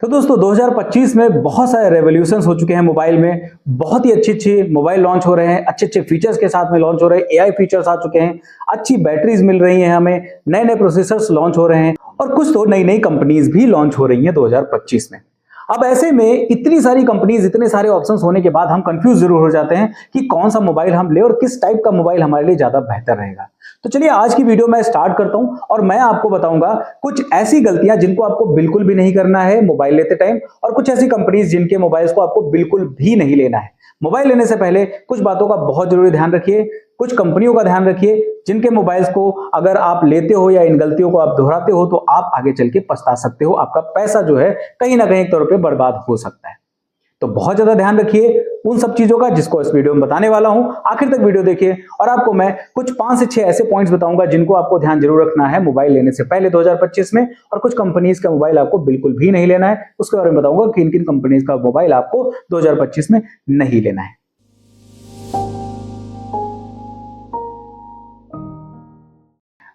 तो दोस्तों 2025 में बहुत सारे रेवोल्यूशंस हो चुके हैं मोबाइल में। बहुत ही अच्छे मोबाइल लॉन्च हो रहे हैं, अच्छे फीचर्स के साथ में लॉन्च हो रहे हैं। एआई फीचर्स आ चुके हैं, अच्छी बैटरीज मिल रही हैं हमें, नए प्रोसेसर्स लॉन्च हो रहे हैं और कुछ तो नई कंपनीज भी लॉन्च हो रही हैं 2025 में। अब ऐसे में इतनी सारी कंपनीज, इतने सारे ऑप्शंस होने के बाद हम कंफ्यूज जरूर हो जाते हैं कि कौन सा मोबाइल हम ले और किस टाइप का मोबाइल हमारे लिए ज्यादा बेहतर रहेगा। तो चलिए आज की वीडियो मैं स्टार्ट करता हूं और मैं आपको बताऊंगा कुछ ऐसी गलतियां जिनको आपको बिल्कुल भी नहीं करना है मोबाइल लेते टाइम, और कुछ ऐसी कंपनीज जिनके मोबाइल्स को आपको बिल्कुल भी नहीं लेना है। मोबाइल लेने से पहले कुछ बातों का बहुत जरूरी ध्यान रखिए, कुछ कंपनियों का ध्यान रखिए जिनके मोबाइल्स को अगर आप लेते हो या इन गलतियों को आप दोहराते हो तो आप आगे चल के पछता सकते हो। आपका पैसा जो है कहीं ना कहीं तौर पे बर्बाद हो सकता है। तो बहुत ज्यादा ध्यान रखिए उन सब चीजों का जिसको इस वीडियो में बताने वाला हूं। आखिर तक वीडियो देखिए और आपको मैं कुछ 5 से 6 ऐसे पॉइंट्स बताऊंगा जिनको आपको ध्यान जरूर रखना है मोबाइल लेने से पहले 2025 में, और कुछ कंपनीज का मोबाइल आपको बिल्कुल भी नहीं लेना है। उसके बारे में बताऊंगा किन किन कंपनीज का मोबाइल आपको 2025 में नहीं लेना है।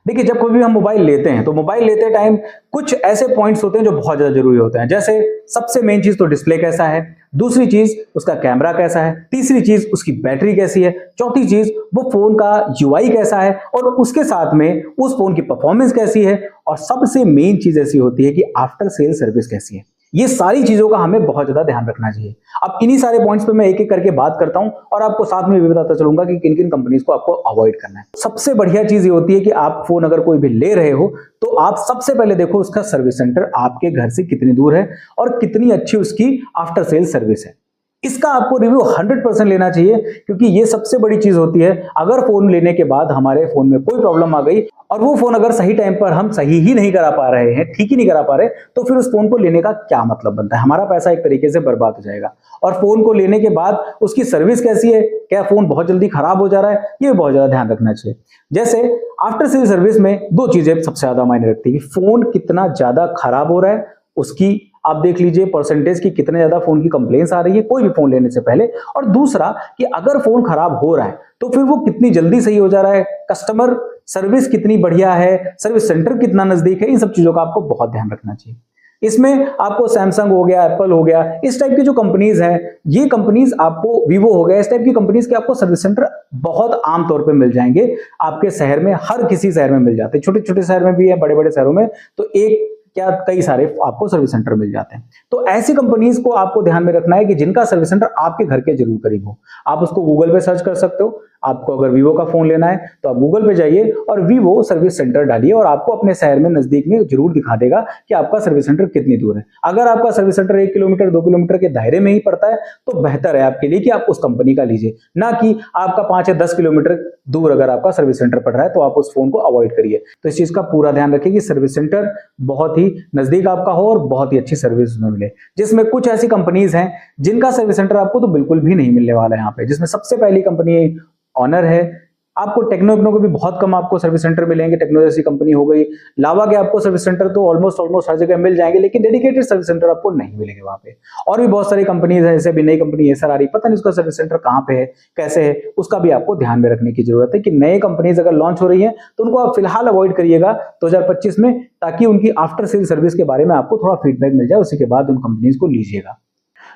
देखिए, जब कभी हम मोबाइल लेते हैं तो मोबाइल लेते टाइम कुछ ऐसे पॉइंट्स होते हैं जो बहुत ज्यादा जरूरी होते हैं। जैसे सबसे मेन चीज तो डिस्प्ले कैसा है, दूसरी चीज उसका कैमरा कैसा है, तीसरी चीज उसकी बैटरी कैसी है, चौथी चीज वो फोन का यूआई कैसा है और उसके साथ में उस फोन की परफॉर्मेंस कैसी है, और सबसे मेन चीज ऐसी होती है कि आफ्टर सेल सर्विस कैसी है। ये सारी चीजों का हमें बहुत ज्यादा ध्यान रखना चाहिए। अब इन्हीं सारे पॉइंट्स पे मैं एक एक करके बात करता हूं और आपको साथ में भी बताता चलूंगा कि किन किन कंपनीज को आपको अवॉइड करना है। सबसे बढ़िया चीज ये होती है कि आप फोन अगर कोई भी ले रहे हो तो आप सबसे पहले देखो उसका सर्विस सेंटर आपके घर से कितनी दूर है और कितनी अच्छी उसकी आफ्टर सेल सर्विस है। इसका आपको रिव्यू 100% लेना चाहिए, क्योंकि ये सबसे बड़ी चीज होती है। अगर फोन लेने के बाद हमारे फोन में कोई प्रॉब्लम आ गई और वो फोन अगर सही टाइम पर हम सही ही नहीं करा पा रहे हैं, ठीक ही नहीं करा पा रहे, तो फिर उस फोन को लेने का क्या मतलब बनता है। हमारा पैसा एक तरीके से बर्बाद हो जाएगा। और फोन को लेने के बाद उसकी सर्विस कैसी है, क्या फोन बहुत जल्दी खराब हो जा रहा है, ये बहुत ज्यादा ध्यान रखना चाहिए। जैसे आफ्टर सेल सर्विस में 2 चीजें सबसे ज्यादा मायने रखती है। फोन कितना ज्यादा खराब हो रहा है उसकी आप देख लीजिए परसेंटेज की, कितने ज्यादा फोन की कंप्लेंट्स आ रही है कोई भी फोन लेने से पहले, और दूसरा कि अगर फोन खराब हो रहा है तो फिर वो कितनी जल्दी सही हो जा रहा है, कस्टमर सर्विस कितनी बढ़िया है, सर्विस सेंटर कितना नजदीक है। इन सब चीजों का आपको बहुत ध्यान रखना चाहिए। इसमें आपको सैमसंग हो गया, एप्पल हो गया, इस टाइप की जो कंपनीज हैं, ये कंपनीज आपको, वीवो हो गया, इस टाइप की कंपनीज के आपको सर्विस सेंटर बहुत आम तौर पे मिल जाएंगे आपके शहर में। हर किसी शहर में मिल जाते हैं, छोटे छोटे शहर में भी है, बड़े बड़े शहरों में तो एक क्या कई सारे आपको सर्विस सेंटर मिल जाते हैं। तो ऐसी कंपनीज को आपको ध्यान में रखना है कि जिनका सर्विस सेंटर आपके घर के जरूर करीब हो। आप उसको गूगल पे सर्च कर सकते हो। आपको अगर वीवो का फोन लेना है तो आप गूगल पे जाइए और वीवो सर्विस सेंटर डालिए और आपको अपने शहर में नजदीक में जरूर दिखा देगा कि आपका सर्विस सेंटर कितनी दूर है। अगर आपका सर्विस सेंटर 1 किलोमीटर 2 किलोमीटर के दायरे में ही पड़ता है तो बेहतर है आपके लिए कि आप उस कंपनी का लीजिए, ना कि आपका 5 या 10 किलोमीटर दूर अगर आपका सर्विस सेंटर पड़ रहा है तो आप उस फोन को अवॉइड करिए। तो इस चीज का पूरा ध्यान रखिए कि सर्विस सेंटर बहुत ही नजदीक आपका हो और बहुत ही अच्छी सर्विस में मिले। जिसमें कुछ ऐसी कंपनीज हैं जिनका सर्विस सेंटर आपको तो बिल्कुल भी नहीं मिलने वाला है यहाँ पे, जिसमें सबसे पहली कंपनी ऑनर है। आपको टेक्नो को भी बहुत कम आपको सर्विस सेंटर मिलेंगे। टेक्नो जैसी कंपनी हो गई, लावा के आपको सर्विस सेंटर तो ऑलमोस्ट हर जगह मिल जाएंगे, लेकिन डेडिकेटेड सर्विस सेंटर आपको नहीं मिलेंगे वहां पे। और भी बहुत सारी कंपनीज है, जैसे भी नई कंपनी एसर आ रही, पता नहीं उसका सर्विस सेंटर कहाँ पे है, कैसे है, उसका भी आपको ध्यान में रखने की जरूरत है कि नए कंपनीज अगर लॉन्च हो रही है तो उनको आप फिलहाल अवॉइड करिएगा 2025 में, ताकि उनकी आफ्टर सेल सर्विस के बारे में आपको थोड़ा फीडबैक मिल जाए, उसी के बाद उन कंपनीज को लीजिएगा।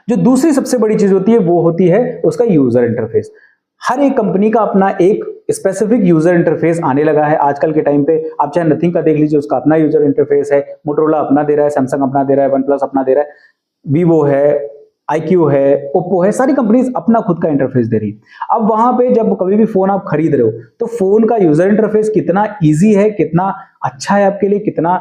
जो दूसरी सबसे बड़ी चीज होती है वो होती है उसका यूजर इंटरफेस। हर एक कंपनी का अपना एक स्पेसिफिक यूजर इंटरफेस आने लगा है आजकल के टाइम पे। आप चाहे नथिंग का देख लीजिए, उसका अपना यूजर इंटरफेस है, मोटोरोला अपना दे रहा है, सैमसंग अपना दे रहा है, वन प्लस अपना दे रहा है, वीवो है, आईक्यू है, ओप्पो है, सारी कंपनीज अपना खुद का इंटरफेस दे रही। अब वहां पे जब कभी भी फोन आप खरीद रहे हो तो फोन का यूजर इंटरफेस कितना ईजी है, कितना अच्छा है आपके लिए, कितना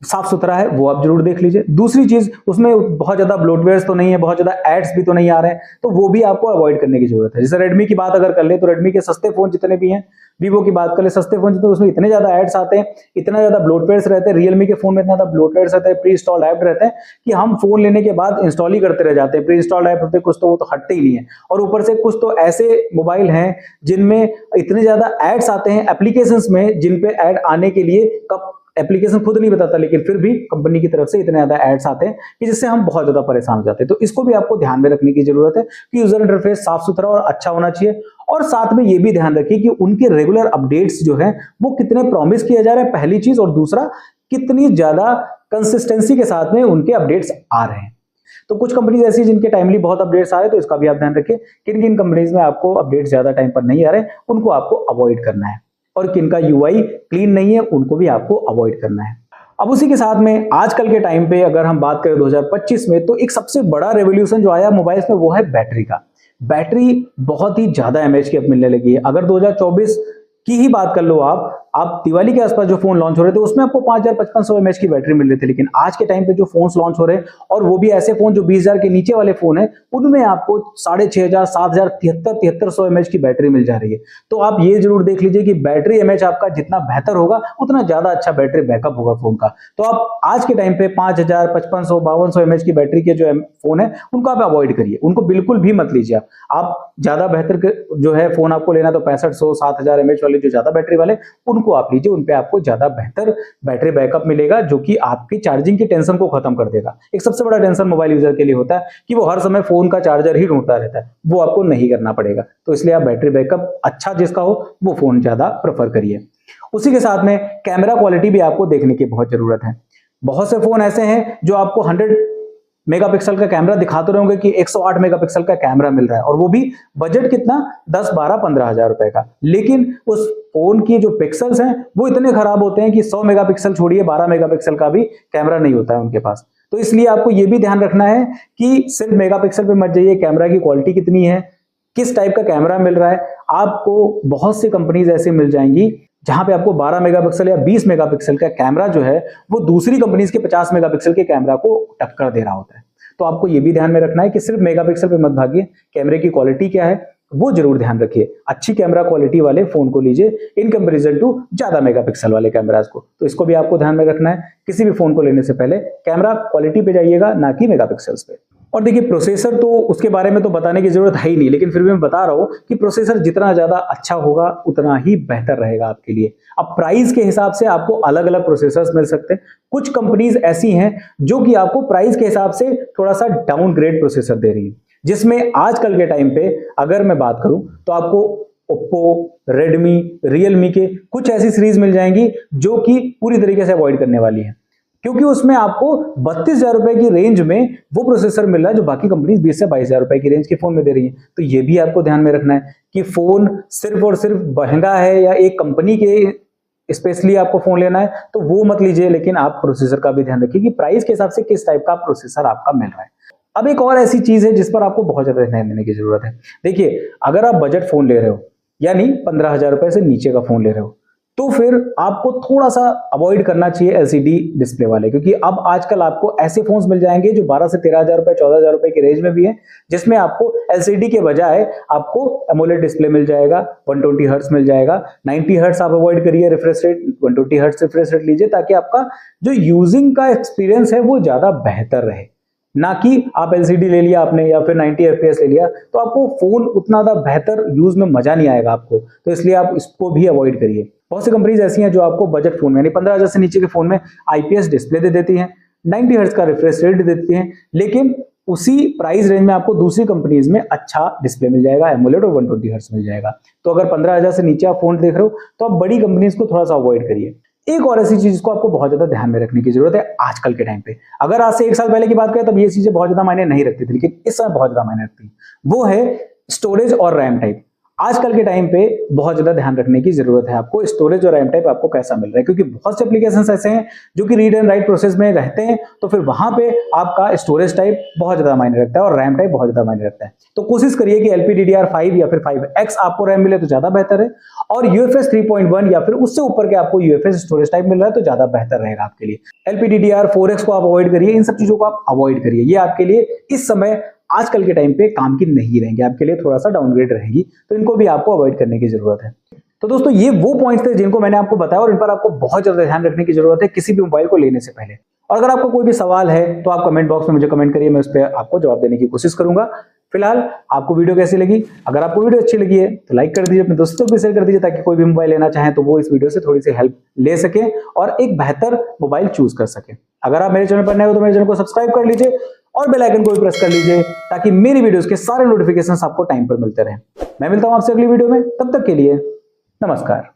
साफ सुथरा है, वो आप जरूर देख लीजिए। दूसरी चीज, उसमें बहुत ज्यादा ब्लोटवेयर्स तो नहीं है, बहुत ज्यादा एड्स भी तो नहीं आ रहे हैं, तो वो भी आपको अवॉइड करने की जरूरत है। जैसे रेडमी की बात अगर कर ले तो रेडमी के सस्ते फोन जितने भी हैं, वीवो की बात कर ले सस्ते फोन जितने, उसमें इतने ज्यादा एड्स आते हैं, इतना ज्यादा ब्लोटवेयर्स रहते हैं। रियलमी के फोन में इतना ज्यादा ब्लोटवेयर्स रहते हैं, प्री इंस्टॉल्ड ऐप रहते हैं कि हम फोन लेने के बाद इंस्टॉल ही करते रह जाते हैं। प्री इंस्टॉल्ड ऐप होते कुछ तो वो तो हटते ही नहीं है, और ऊपर से कुछ तो ऐसे मोबाइल हैं जिनमें इतने ज्यादा एड्स आते हैं एप्लीकेशंस में, जिन पे ऐड आने के लिए कब एप्लीकेशन खुद नहीं बताता, लेकिन फिर भी कंपनी की तरफ से इतने ज्यादा एड्स आते हैं कि जिससे हम बहुत ज्यादा परेशान हो जाते हैं। तो इसको भी आपको ध्यान में रखने की जरूरत है कि यूजर इंटरफेस साफ सुथरा और अच्छा होना चाहिए। और साथ में ये भी ध्यान रखिए कि उनके रेगुलर अपडेट्स जो है वो कितने प्रॉमिस किया जा रहा है, पहली चीज, और दूसरा कितनी ज्यादा कंसिस्टेंसी के साथ में उनके अपडेट्स आ रहे हैं। तो कुछ कंपनीज ऐसी जिनके टाइमली बहुत अपडेट्स आ रहे हैं, तो इसका भी आप ध्यान रखें किन किन कंपनीज में आपको अपडेट्स ज्यादा टाइम पर नहीं आ रहे, उनको आपको अवॉइड करना है, और किनका यूआई क्लीन नहीं है उनको भी आपको अवॉइड करना है। अब उसी के साथ में आजकल के टाइम पे अगर हम बात करें 2025 में, तो एक सबसे बड़ा रेवोल्यूशन जो आया मोबाइल्स में वो है बैटरी का। बैटरी बहुत ही ज्यादा एमएच की अब मिलने लगी है। अगर 2024 की ही बात कर लो आप दिवाली के आसपास जो फोन लॉन्च हो रहे थे उसमें आपको 5500 एमएच की बैटरी मिल रही थी, लेकिन आज के टाइम पे जो फोन्स लॉन्च हो रहे हैं, और वो भी ऐसे फोन जो 20000 के नीचे वाले फोन है, उनमें आपको 6500, 7000, 7300 एमएच की बैटरी मिल जा रही है। तो आप ये जरूर देख लीजिए कि बैटरी एमएच आपका जितना बेहतर होगा उतना ज्यादा अच्छा बैटरी बैकअप होगा फोन का। तो आप आज के टाइम पे 5000, 5500, 5200 एमएच की बैटरी के जो फोन है उनको आप अवॉइड करिए, उनको बिल्कुल भी मत लीजिए। आप ज्यादा बेहतर जो है फोन आपको लेना तो 6500, 7000 एमएच वाले जो ज्यादा बैटरी वाले उनको आप लीजिए, उन पे आपको ज्यादा बेहतर बैटरी बैकअप मिलेगा, जो कि आपकी चार्जिंग की टेंशन को खत्म कर देगा। एक सबसे बड़ा टेंशन मोबाइल यूजर के लिए होता है कि वो हर समय फोन का चार्जर ही ढूंढता रहता है, वो आपको नहीं करना पड़ेगा। तो इसलिए आप बैटरी बैकअप अच्छा जिसका हो वो फोन ज्यादा प्रेफर करिए। उसी के साथ में कैमरा क्वालिटी भी आपको देखने की बहुत जरूरत है। बहुत से फोन ऐसे हैं जो आपको 100 मेगापिक्सल का कैमरा दिखाते रहोगे कि 108 मेगापिक्सल का कैमरा मिल रहा है, और वो भी बजट कितना 10, 12, 15 हजार रुपए का, लेकिन उस फोन की जो पिक्सल्स हैं वो इतने खराब होते हैं कि 100 मेगापिक्सल छोड़िए 12 मेगापिक्सल का भी कैमरा नहीं होता है उनके पास। तो इसलिए आपको ये भी ध्यान रखना है कि सिर्फ मेगापिक्सल पे मत जाइए, कैमरा की क्वालिटी कितनी है, किस टाइप का कैमरा मिल रहा है। आपको बहुत सी कंपनीज ऐसी मिल जाएंगी जहां पे आपको 12 मेगापिक्सल या 20 मेगापिक्सल का कैमरा जो है वो दूसरी कंपनीज के 50 मेगापिक्सल के कैमरा को टक्कर दे रहा होता है। तो आपको ये भी ध्यान में रखना है कि सिर्फ मेगापिक्सल पे मत भागिए, कैमरे की क्वालिटी क्या है वो जरूर ध्यान रखिए। अच्छी कैमरा क्वालिटी वाले फोन को लीजिए इन कंपैरिजन टू ज्यादा मेगापिक्सल वाले कैमरास को। तो इसको भी आपको ध्यान में रखना है, किसी भी फोन को लेने से पहले कैमरा क्वालिटी पे जाइएगा, ना कि मेगापिक्सल्स पे। और देखिए प्रोसेसर तो उसके बारे में तो बताने की जरूरत है ही नहीं, लेकिन फिर भी मैं बता रहा हूं कि प्रोसेसर जितना ज्यादा अच्छा होगा उतना ही बेहतर रहेगा आपके लिए। अब प्राइस के हिसाब से आपको अलग अलग प्रोसेसर्स मिल सकते हैं। कुछ कंपनीज ऐसी हैं जो कि आपको प्राइस के हिसाब से थोड़ा सा डाउनग्रेड प्रोसेसर दे रही है, जिसमें आजकल के टाइम पे अगर मैं बात करूं तो आपको ओप्पो, रेडमी, रियलमी के कुछ ऐसी सीरीज मिल जाएंगी जो कि पूरी तरीके से अवॉइड करने वाली है, क्योंकि उसमें आपको 32,000 रुपए की रेंज में वो प्रोसेसर मिल रहा है जो बाकी कंपनीज 20 से 22,000 रुपए की रेंज के फोन में दे रही है। तो ये भी आपको ध्यान में रखना है कि फोन सिर्फ और सिर्फ महंगा है या एक कंपनी के स्पेशली आपको फोन लेना है तो वो मत लीजिए, लेकिन आप प्रोसेसर का भी ध्यान रखिए कि प्राइस के हिसाब से किस टाइप का प्रोसेसर आपका मिल रहा है। अब एक और ऐसी चीज है जिस पर आपको बहुत ज्यादा ध्यान देने की जरूरत है। देखिए अगर आप बजट फोन ले रहे हो, यानी 15,000 रुपए से नीचे का फोन ले रहे हो, तो फिर आपको थोड़ा सा अवॉइड करना चाहिए एलसीडी डिस्प्ले वाले, क्योंकि अब आजकल आपको ऐसे फोन्स मिल जाएंगे जो 12 से 13,000 रुपए, 14,000 रुपए की रेंज में भी है, जिसमें आपको एलसीडी के बजाय आपको एमोलेड डिस्प्ले मिल जाएगा, 120 हर्ट्ज मिल जाएगा। 90 हर्ट्ज आप अवॉइड करिए refresh rate, 120 hertz refresh rate लीजिए, ताकि आपका जो यूजिंग का एक्सपीरियंस है वो ज्यादा बेहतर रहे। ना कि आप एलसीडी ले लिया आपने या फिर 90 एफपीएस ले लिया तो आपको फोन उतना ज्यादा बेहतर यूज में मजा नहीं आएगा आपको, तो इसलिए आप इसको भी अवॉइड करिए। बहुत सी कंपनीज ऐसी हैं जो आपको बजट फोन में यानी 15,000 से नीचे के फोन में आईपीएस डिस्प्ले दे देती हैं, 90 हर्ट्ज का रिफ्रेश रेट दे देती हैं, लेकिन उसी प्राइस रेंज में आपको दूसरी कंपनीज में अच्छा डिस्प्ले मिल जाएगा, एमोलेड और 120 हर्ट्ज मिल जाएगा। तो अगर 15,000 से नीचे आप फोन देख रहे हो तो आप बड़ी कंपनीज को थोड़ा सा अवॉइड करिए। एक और ऐसी चीज को आपको बहुत ज्यादा ध्यान में रखने की जरूरत है आजकल के टाइम पे। अगर आज से 1 साल पहले की बात करें तब ये चीजें बहुत ज्यादा मायने नहीं रखती थी, लेकिन इस समय बहुत ज्यादा मायने रखती है, वो है स्टोरेज और रैम टाइप। आजकल के टाइम पे बहुत ज्यादा ध्यान रखने की जरूरत है आपको, स्टोरेज और रैम टाइप आपको कैसा मिल रहा है, क्योंकि बहुत से एप्लीकेशंस ऐसे हैं जो कि रीड एंड राइट प्रोसेस में रहते हैं, तो फिर वहां पे आपका स्टोरेज टाइप बहुत ज्यादा मायने रखता है और रैम टाइप बहुत ज्यादा मायने रखता है। तो कोशिश करिए कि LPDDR5 या फिर 5X आपको रैम मिले तो ज्यादा बेहतर है, और UFS 3.1 या फिर उससे ऊपर के आपको UFS स्टोरेज टाइप मिल रहा है तो ज्यादा बेहतर रहेगा आपके लिए। LPDDR4X को आप अवॉइड करिए, इन सब चीजों को आप अवॉइड करिए, ये आपके लिए इस समय आजकल के टाइम पे काम की नहीं रहेंगे, आपके लिए थोड़ा सा डाउनग्रेड रहेगी, तो इनको भी आपको अवॉइड करने की जरूरत है। तो दोस्तों ये वो पॉइंट्स थे जिनको मैंने आपको बताया और इन पर आपको बहुत ज्यादा ध्यान रखने की जरूरत है किसी भी मोबाइल को लेने से पहले। और अगर आपको कोई भी सवाल है तो आप कमेंट बॉक्स में मुझे कमेंट करिए, मैं उस पर आपको जवाब देने की कोशिश करूंगा। फिलहाल आपको वीडियो कैसी लगी? अगर आपको वीडियो अच्छी लगी है तो लाइक कर दीजिए, अपने दोस्तों को शेयर कर दीजिए, ताकि कोई भी मोबाइल लेना चाहे तो वो इस वीडियो से थोड़ी सी हेल्प ले सके और एक बेहतर मोबाइल चूज कर सके। अगर आप मेरे चैनल पर नए हो तो मेरे चैनल को सब्सक्राइब कर लीजिए और बेल आइकन को भी प्रेस कर लीजिए, ताकि मेरी वीडियोस के सारे नोटिफिकेशंस आपको टाइम पर मिलते रहें। मैं मिलता हूं आपसे अगली वीडियो में, तब तक के लिए नमस्कार।